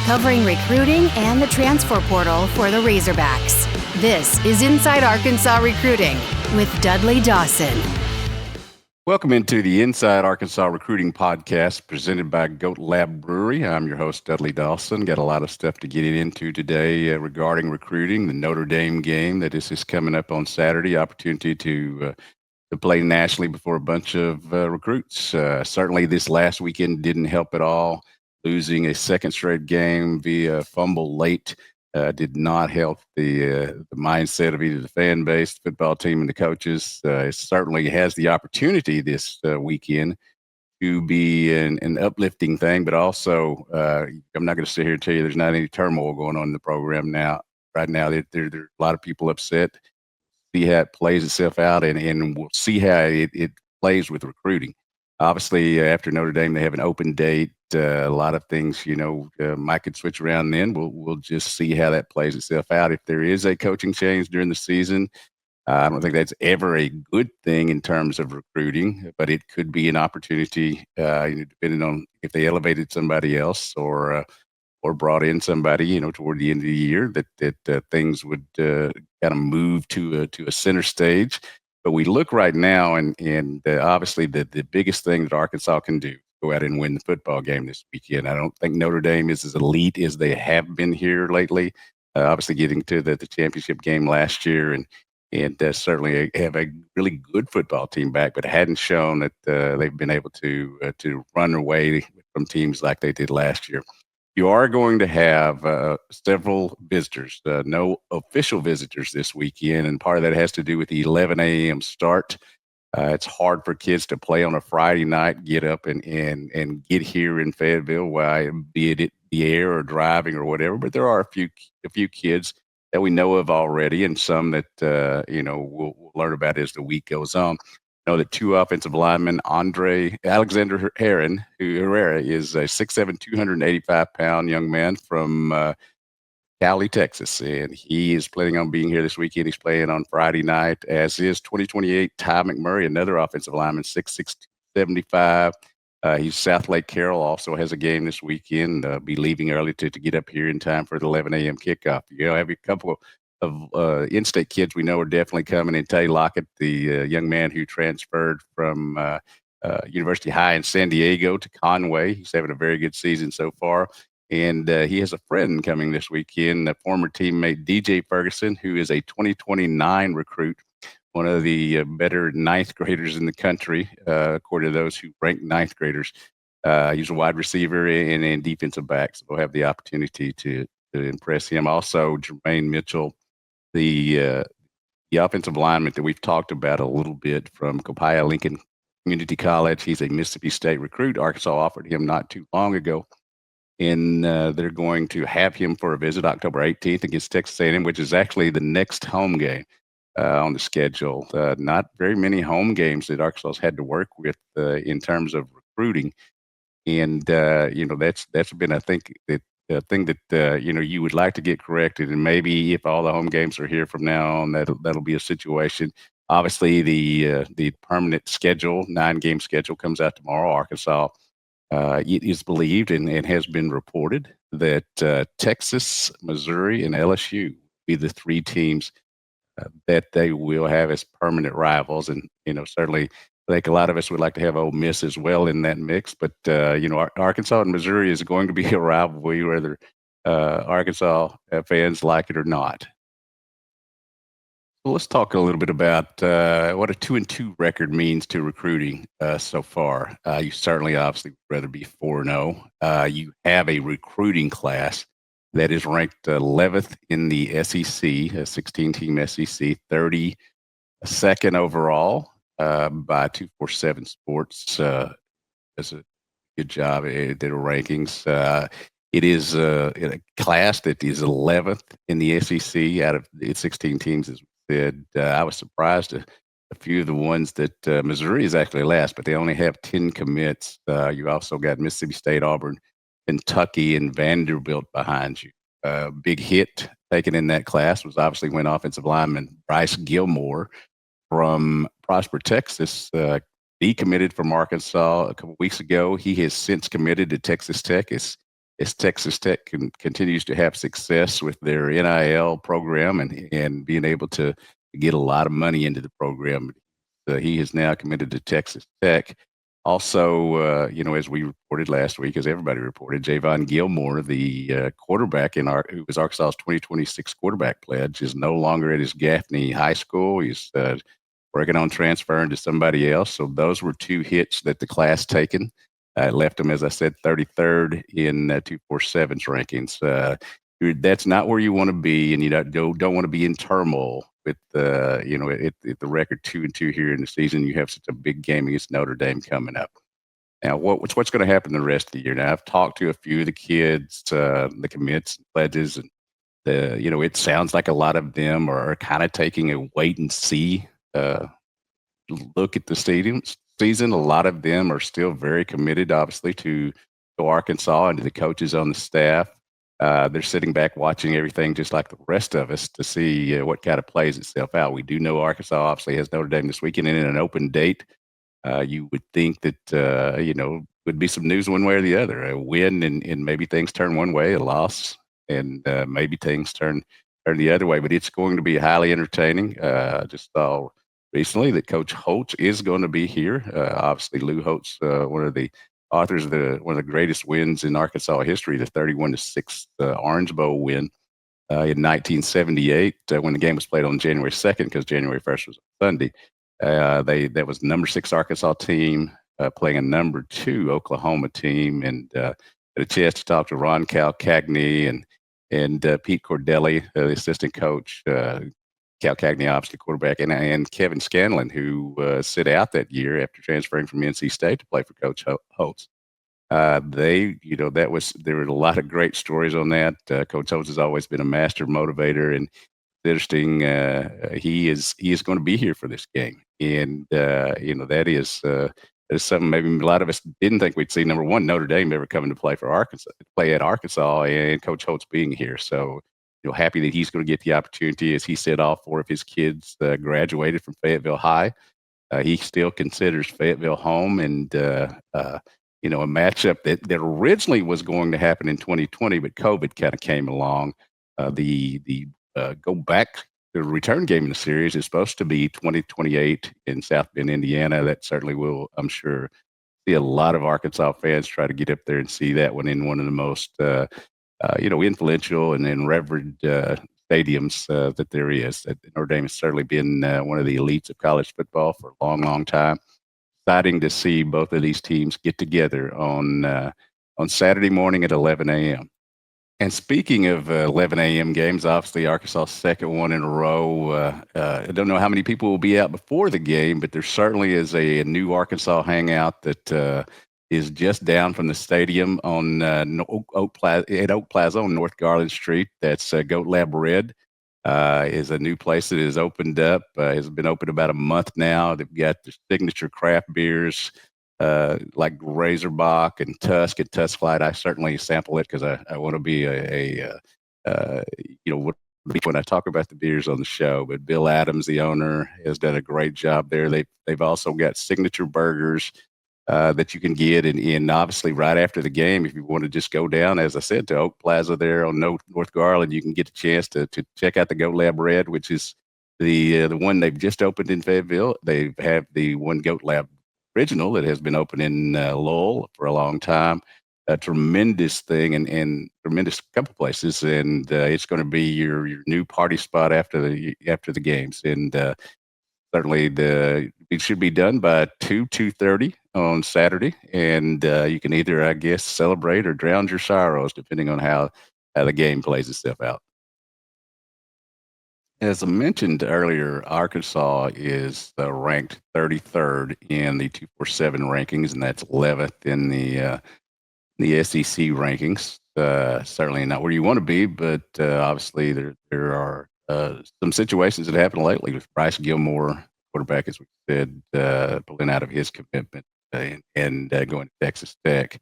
covering recruiting and the transfer portal for the Razorbacks. This is Inside Arkansas Recruiting with Dudley Dawson. Welcome into the Inside Arkansas Recruiting Podcast presented by GoatLab Brewery. I'm your host, Dudley Dawson. Got a lot of stuff to get into today regarding recruiting, the Notre Dame game that is coming up on Saturday, opportunity to play nationally before a bunch of recruits. Certainly this last weekend didn't help at all. Losing a second straight game via fumble late did not help the mindset of either the fan base, the football team, and the coaches. It certainly has the opportunity this weekend to be an uplifting thing, but also I'm not going to sit here and tell you there's not any turmoil going on in the program now. Right now, there are a lot of people upset. See how it plays itself out, and we'll see how it plays with recruiting. Obviously, after Notre Dame, they have an open date. A lot of things, might could switch around then. We'll just see how that plays itself out. If there is a coaching change during the season, I don't think that's ever a good thing in terms of recruiting, but it could be an opportunity, depending on if they elevated somebody else or brought in somebody, toward the end of the year that things would kind of move to a center stage. But we look right now, and obviously the biggest thing that Arkansas can do, go out and win the football game this weekend. I don't think Notre Dame is as elite as they have been here lately. Obviously getting to the championship game last year, and certainly have a really good football team back, but hadn't shown that they've been able to run away from teams like they did last year. You are going to have several visitors, no official visitors this weekend, and part of that has to do with the 11 a.m. start. It's hard for kids to play on a Friday night, get up and get here in Fayetteville, be it the air or driving or whatever. But there are a few kids that we know of already, and some that we'll learn about as the week goes on. Know that two offensive linemen, Alexander Herrera is a 6'7", 285-pound young man from Cali, Texas, and he is planning on being here this weekend. He's playing on Friday night, as is 2028 Ty McMurray, another offensive lineman, 6'6", 275. He's South Lake Carroll, also has a game this weekend. Be leaving early to get up here in time for the 11 a.m. kickoff. Have a couple of in-state kids we know are definitely coming. And Tay Lockett, the young man who transferred from University High in San Diego to Conway. He's having a very good season so far. And he has a friend coming this weekend, a former teammate, DJ Ferguson, who is a 2029 recruit, one of the better ninth graders in the country, according to those who rank ninth graders. He's a wide receiver and defensive back, so we'll have the opportunity to impress him. Also, Jermaine Mitchell, the offensive lineman that we've talked about a little bit from Copiah Lincoln Community College. He's a Mississippi State recruit. Arkansas offered him not too long ago. And they're going to have him for a visit October 18th against Texas A&M, which is actually the next home game on the schedule. Not very many home games that Arkansas has had to work with in terms of recruiting. And, that's been, I think, the thing that, you would like to get corrected. And maybe if all the home games are here from now on, that'll be a situation. Obviously, the permanent schedule, 9-game schedule, comes out tomorrow. Arkansas, it is believed and has been reported that Texas, Missouri, and LSU will be the three teams that they will have as permanent rivals. And, certainly I think a lot of us would like to have Ole Miss as well in that mix. But, Arkansas and Missouri is going to be a rivalry, whether Arkansas fans like it or not. Well, let's talk a little bit about what a 2-2 record means to recruiting so far. You certainly, obviously, would rather be 4-0. You have a recruiting class that is ranked 11th in the SEC, a 16-team SEC, 32nd overall by 247 Sports. Does a good job at their rankings. It is a class that is 11th in the SEC out of its 16 teams, as said. I was surprised a few of the ones that Missouri is actually last, but they only have 10 commits. You also got Mississippi State, Auburn, Kentucky, and Vanderbilt behind you. Big hit taken in that class was obviously when offensive lineman Bryce Gilmore from Prosper, Texas, decommitted from Arkansas a couple weeks ago. He has since committed to Texas Tech. It's as Texas Tech continues to have success with their NIL program and being able to get a lot of money into the program. He is now committed to Texas Tech. Also, as we reported last week, as everybody reported, Javon Gilmore, the quarterback who was Arkansas's 2026 quarterback pledge, is no longer at his Gaffney High School. He's working on transferring to somebody else. So those were two hits that the class taken. Left them, as I said, 33rd in 247's rankings. That's not where you want to be, and you don't want to be in turmoil with at the record 2-2 here in the season. You have such a big game against Notre Dame coming up. Now, what's going to happen the rest of the year? Now, I've talked to a few of the kids, the commits, pledges, and it sounds like a lot of them are kind of taking a wait and see look at the season. A lot of them are still very committed, obviously, to Arkansas and to the coaches on the staff. They're sitting back watching everything just like the rest of us to see what kind of plays itself out. We do know Arkansas obviously has Notre Dame this weekend in an open date. You would think that, would be some news one way or the other. A win and maybe things turn one way, a loss, and maybe things turn the other way. But it's going to be highly entertaining. Just saw recently that Coach Holtz is going to be here. Obviously, Lou Holtz, one of the authors of one of the greatest wins in Arkansas history, the 31-6 Orange Bowl win in 1978, when the game was played on January 2nd, because January 1st was Sunday. That was number 6 Arkansas team playing a number 2 Oklahoma team, and had a chance to talk to Ron Calcagney and Pete Cordelli, the assistant coach. Calcagney, obviously quarterback, and Kevin Scanlon, who sit out that year after transferring from NC State to play for Coach Holtz. There were a lot of great stories on that. Coach Holtz has always been a master motivator, and it's interesting. He is going to be here for this game, and that is something maybe a lot of us didn't think we'd see. Number one, Notre Dame ever coming to play at Arkansas, and Coach Holtz being here. So, happy that he's going to get the opportunity. As he said, all 4 of his kids graduated from Fayetteville High. He still considers Fayetteville home, and a matchup that originally was going to happen in 2020, but COVID kind of came along. The return game in the series is supposed to be 2028 in South Bend, Indiana. That certainly will, I'm sure, see a lot of Arkansas fans try to get up there and see that one in one of the most influential and revered stadiums that there is. Notre Dame has certainly been one of the elites of college football for a long, long time. Exciting to see both of these teams get together on Saturday morning at 11 a.m. And speaking of 11 a.m. games, obviously Arkansas' second one in a row. I don't know how many people will be out before the game, but there certainly is a new Arkansas hangout that is just down from the stadium on Oak Plaza on North Garland Street. That's GoatLab Red. Is a new place that has opened up. Has been open about a month now. They've got their signature craft beers like Razorback and Tusk Light. I certainly sample it because I want to be when I talk about the beers on the show. But Bill Adams, the owner, has done a great job there. They've also got signature burgers that you can get, and obviously right after the game, if you want to just go down, as I said, to Oak Plaza there on North Garland, you can get a chance to check out the GoatLab Red, which is the one they've just opened in Fayetteville. They have the one GoatLab original that has been open in Lowell for a long time. A tremendous thing and tremendous couple places, and it's going to be your new party spot after the games, and certainly it should be done by 2:30 on Saturday, and you can either, I guess, celebrate or drown your sorrows depending on how the game plays itself out. As I mentioned earlier, Arkansas is ranked 33rd in the 247 rankings, and that's 11th in the SEC rankings. Certainly not where you want to be, but obviously there are some situations that happened lately with Bryce Gilmore, quarterback, as we said, pulling out of his commitment and going to Texas Tech.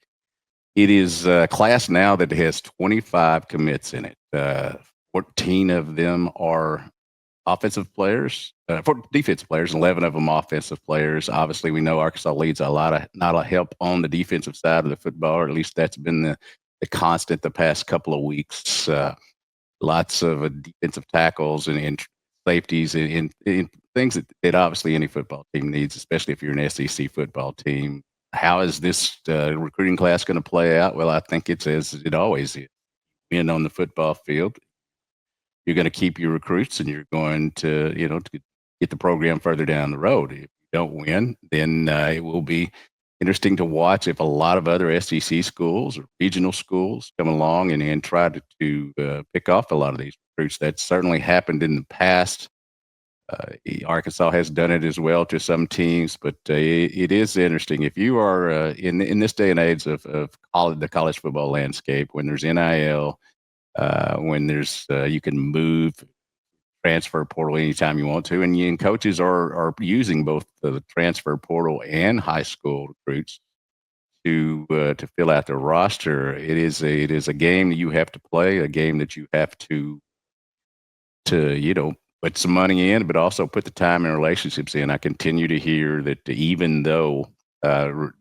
It is a class now that has 25 commits in it. 14 of them are offensive players, 4 defensive players, 11 of them offensive players. Obviously, we know Arkansas leads not a lot of help on the defensive side of the football, or at least that's been the constant the past couple of weeks. Lots of defensive tackles and safeties and things that obviously any football team needs, especially if you're an SEC football team. How is this recruiting class going to play out? Well, I think it's as it always is. Being on the football field, you're going to keep your recruits and you're going to, to get the program further down the road. If you don't win, then it will be interesting to watch if a lot of other SEC schools or regional schools come along and try to pick off a lot of these recruits. That's certainly happened in the past. Arkansas has done it as well to some teams, but it is interesting. If you are in this day and age of the college football landscape, when there's NIL, when there's you can move transfer portal anytime you want to, and coaches are using both the transfer portal and high school recruits to fill out their roster. It is a game that you have to play, a game that you have to put some money in, but also put the time and relationships in. I continue to hear that even though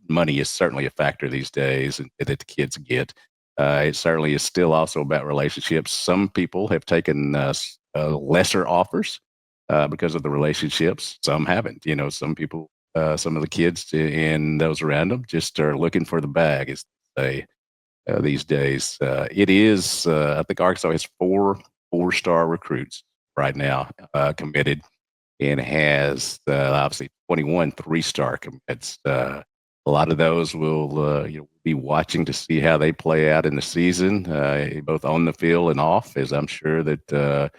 money is certainly a factor these days that the kids get, it certainly is still also about relationships. Some people have taken lesser offers because of the relationships. Some haven't. Some people, some of the kids and those around them just are looking for the bag, as they say these days. It is, I think Arkansas has four-star recruits right now committed and has obviously 21 three-star commits. A lot of those will be watching to see how they play out in the season, both on the field and off, as I'm sure that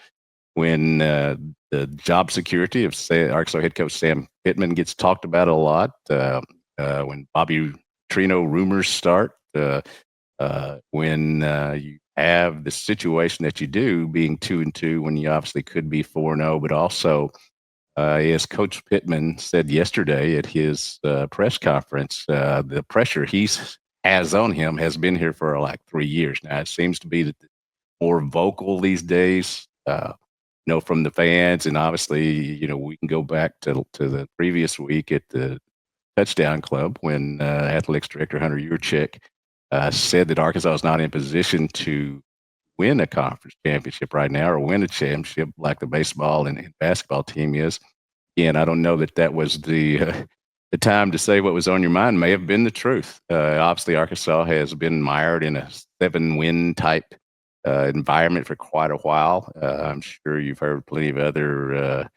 when the job security of Arkansas head coach Sam Pittman gets talked about a lot, when Bobby Trino rumors start, when you have the situation that you do, being 2-2, when you obviously could be 4-0, but also, as Coach Pittman said yesterday at his press conference, the pressure he has on him has been here for like 3 years now. It seems to be that more vocal these days, from the fans, and obviously, we can go back to the previous week at the Touchdown Club when athletics director Hunter Yurchek said that Arkansas is not in position to win a conference championship right now or win a championship like the baseball and basketball team is. And I don't know that was the time to say what was on your mind. May have been the truth. Obviously, Arkansas has been mired in a 7-win type environment for quite a while. I'm sure you've heard plenty of other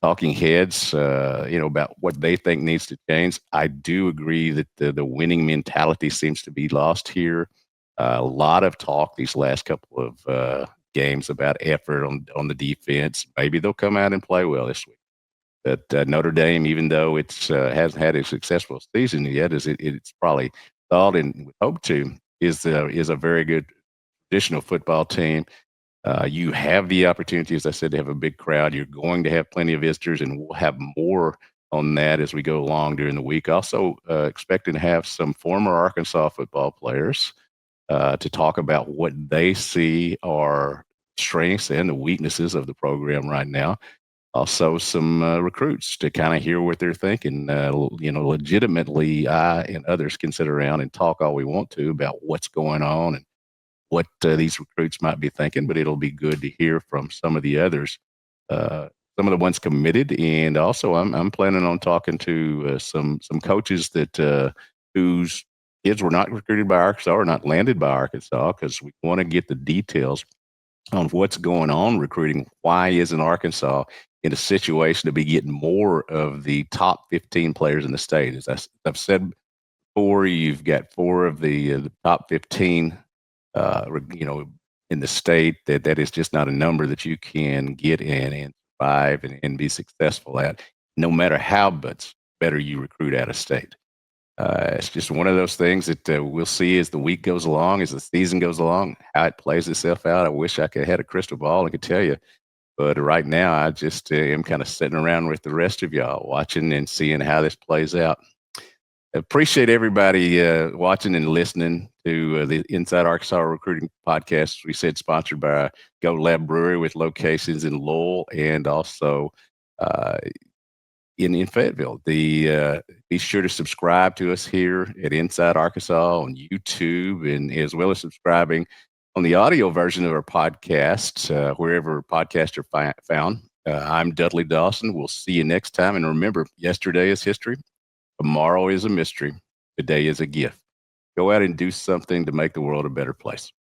talking heads, about what they think needs to change. I do agree that the winning mentality seems to be lost here. A lot of talk these last couple of games about effort on the defense. Maybe they'll come out and play well this week. But Notre Dame, even though it's hasn't had a successful season yet, as it's probably thought and hoped to, is a very good traditional football team. You have the opportunity, as I said, to have a big crowd. You're going to have plenty of visitors, and we'll have more on that as we go along during the week. Also, expecting to have some former Arkansas football players to talk about what they see are strengths and the weaknesses of the program right now. Also, some recruits to kind of hear what they're thinking. Legitimately, I and others can sit around and talk all we want to about what's going on and what these recruits might be thinking, but it'll be good to hear from some of the others, some of the ones committed, and also I'm planning on talking to some coaches that whose kids were not recruited by Arkansas or not landed by Arkansas, because we want to get the details on what's going on recruiting. Why isn't Arkansas in a situation to be getting more of the top 15 players in the state? As I've said before, you've got 4 of the top 15 in the state. That is just not a number that you can get in and survive and be successful at, no matter how better you recruit out of state. It's just one of those things that we'll see as the week goes along, as the season goes along, how it plays itself out. I wish I could have had a crystal ball and could tell you, but right now I just am kind of sitting around with the rest of y'all, watching and seeing how this plays out. Appreciate everybody watching and listening to the Inside Arkansas Recruiting Podcast. We said sponsored by GoatLab Brewery with locations in Lowell and also in Fayetteville. Be sure to subscribe to us here at Inside Arkansas on YouTube, and as well as subscribing on the audio version of our podcast, wherever podcasts are found. I'm Dudley Dawson. We'll see you next time. And remember, yesterday is history. Tomorrow is a mystery. Today is a gift. Go out and do something to make the world a better place.